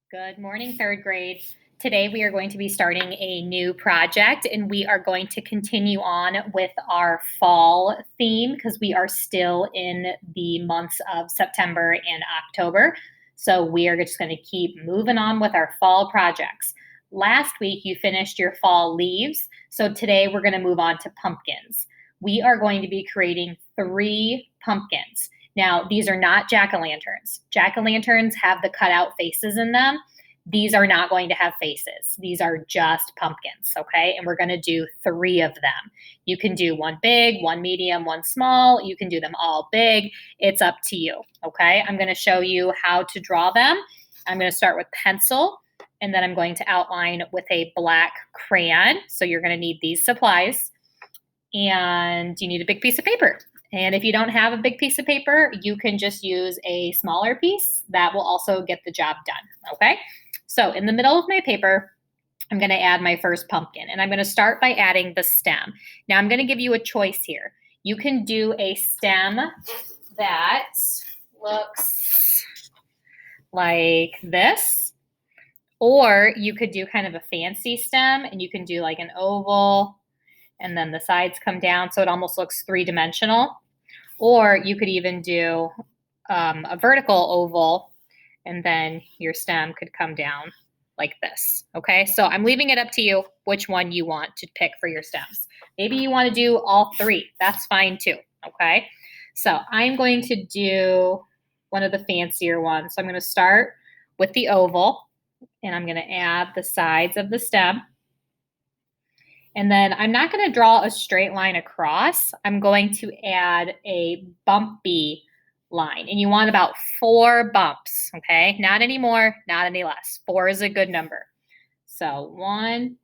Good morning, third grade. Today we are going to be starting a new project and we are going to continue on with our fall theme because we are still in the months of September and October. So we are just going to keep moving on with our fall projects. Last week you finished your fall leaves, so today we're going to move on to pumpkins. We are going to be creating 3 pumpkins. Now, these are not jack-o'-lanterns. Jack-o'-lanterns have the cutout faces in them. These are not going to have faces. These are just pumpkins, okay? And we're going to do 3 of them. You can do one big, one medium, one small. You can do them all big. It's up to you, okay? I'm going to show you how to draw them. I'm going to start with pencil, and then I'm going to outline with a black crayon. So you're going to need these supplies, and you need a big piece of paper. And if you don't have a big piece of paper, you can just use a smaller piece. That will also get the job done, okay? So in the middle of my paper, I'm going to add my first pumpkin, and I'm going to start by adding the stem. Now I'm going to give you a choice here. You can do a stem that looks like this, or you could do kind of a fancy stem, and you can do like an oval, and then the sides come down so it almost looks 3-dimensional. Or you could even do a vertical oval, and then your stem could come down like this, okay? So I'm leaving it up to you which one you want to pick for your stems. Maybe you want to do all 3. That's fine too, okay? So I'm going to do one of the fancier ones. So I'm going to start with the oval, and I'm going to add the sides of the stem. And then I'm not going to draw a straight line across. I'm going to add a bumpy line. And you want about 4 bumps, okay? Not any more, not any less. 4 is a good number. So 1,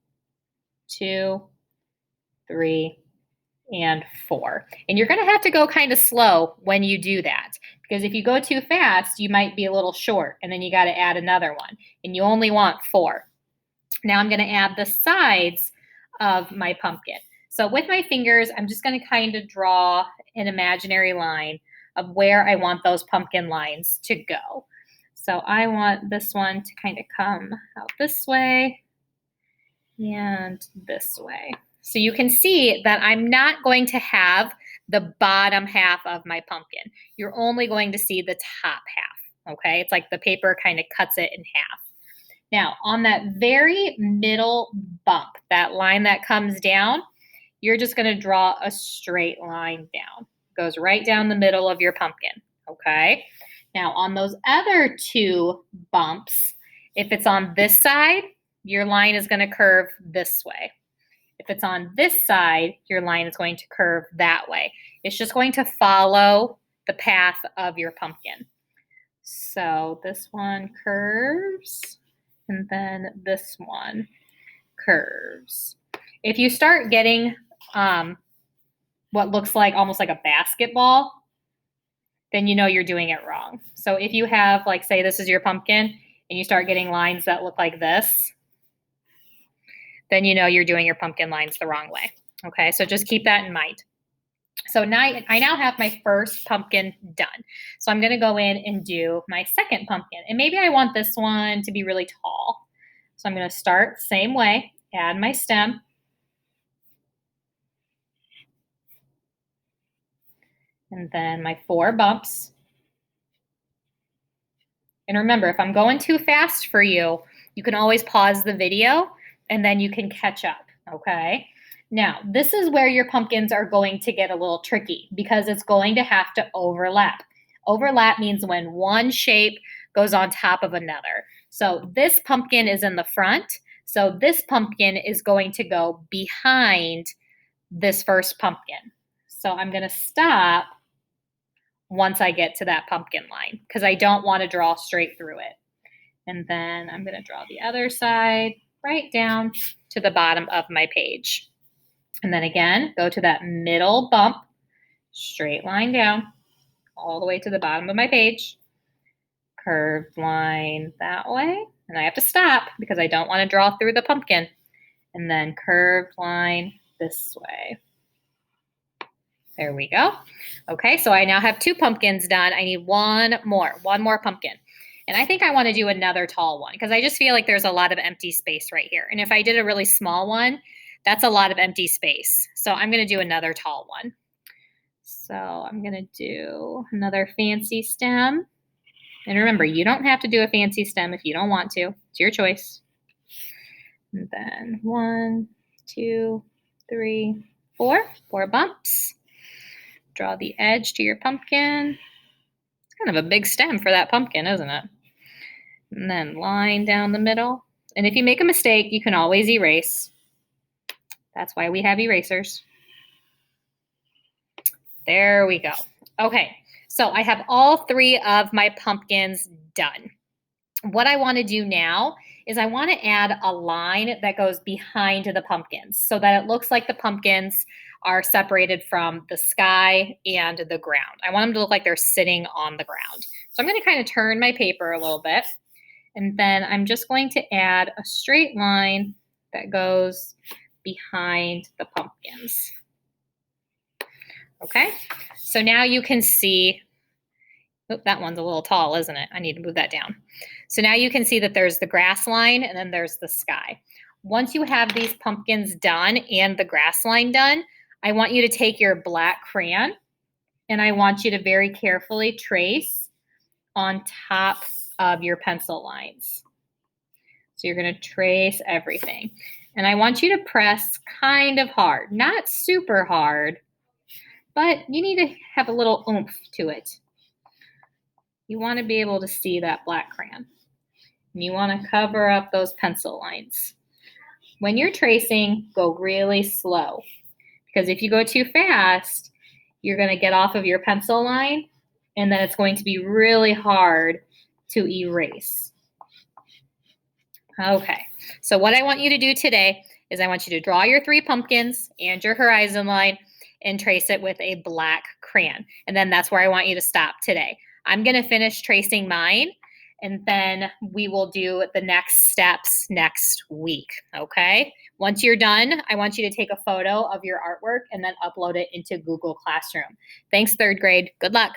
2, 3, and 4. And you're going to have to go kind of slow when you do that, because if you go too fast, you might be a little short, and then you got to add another one. And you only want 4. Now I'm going to add the sides of my pumpkin. So with my fingers, I'm just going to kind of draw an imaginary line of where I want those pumpkin lines to go. So I want this one to kind of come out this way and this way. So you can see that I'm not going to have the bottom half of my pumpkin. You're only going to see the top half, okay? It's like the paper kind of cuts it in half. Now, on that very middle bump, that line that comes down, you're just going to draw a straight line down. It goes right down the middle of your pumpkin, okay? Now, on those other 2 bumps, if it's on this side, your line is going to curve this way. If it's on this side, your line is going to curve that way. It's just going to follow the path of your pumpkin. So this one curves, and then this one curves. If you start getting what looks like almost like a basketball, then you know you're doing it wrong. So if you have, like, say this is your pumpkin, and you start getting lines that look like this, then you know you're doing your pumpkin lines the wrong way. Okay, so just keep that in mind. So now I have my first pumpkin done. So I'm going to go in and do my second pumpkin. And maybe I want this one to be really tall. So I'm going to start the same way, add my stem. And then my 4 bumps. And remember, if I'm going too fast for you, you can always pause the video and then you can catch up, okay? Now, this is where your pumpkins are going to get a little tricky because it's going to have to overlap. Overlap means when one shape goes on top of another. So this pumpkin is in the front. So this pumpkin is going to go behind this first pumpkin. So I'm going to stop once I get to that pumpkin line because I don't want to draw straight through it. And then I'm going to draw the other side right down to the bottom of my page. And then again, go to that middle bump, straight line down, all the way to the bottom of my page. Curved line that way. And I have to stop because I don't want to draw through the pumpkin. And then curved line this way. There we go. Okay, so I now have 2 pumpkins done. I need one more pumpkin. And I think I want to do another tall one because I just feel like there's a lot of empty space right here. And if I did a really small one, that's a lot of empty space. So I'm going to do another tall one. So I'm going to do another fancy stem. And remember, you don't have to do a fancy stem if you don't want to. It's your choice. And then 1, 2, 3, 4. 4 bumps. Draw the edge to your pumpkin. It's kind of a big stem for that pumpkin, isn't it? And then line down the middle. And if you make a mistake, you can always erase. That's why we have erasers. There we go. Okay, so I have all 3 of my pumpkins done. What I want to do now is I want to add a line that goes behind the pumpkins so that it looks like the pumpkins are separated from the sky and the ground. I want them to look like they're sitting on the ground. So I'm going to kind of turn my paper a little bit, and then I'm just going to add a straight line that goes behind the pumpkins. Okay, so now you can see, oh, that one's a little tall, isn't it? I need to move that down. So now you can see that there's the grass line and then there's the sky. Once you have these pumpkins done and the grass line done, I want you to take your black crayon and I want you to very carefully trace on top of your pencil lines. So you're going to trace everything. And I want you to press kind of hard, not super hard, but you need to have a little oomph to it. You want to be able to see that black crayon. And you want to cover up those pencil lines. When you're tracing, go really slow. Because if you go too fast, you're going to get off of your pencil line, and then it's going to be really hard to erase. Okay, so what I want you to do today is I want you to draw your 3 pumpkins and your horizon line and trace it with a black crayon. And then that's where I want you to stop today. I'm going to finish tracing mine, and then we will do the next steps next week, okay? Once you're done, I want you to take a photo of your artwork and then upload it into Google Classroom. Thanks, 3rd grade. Good luck.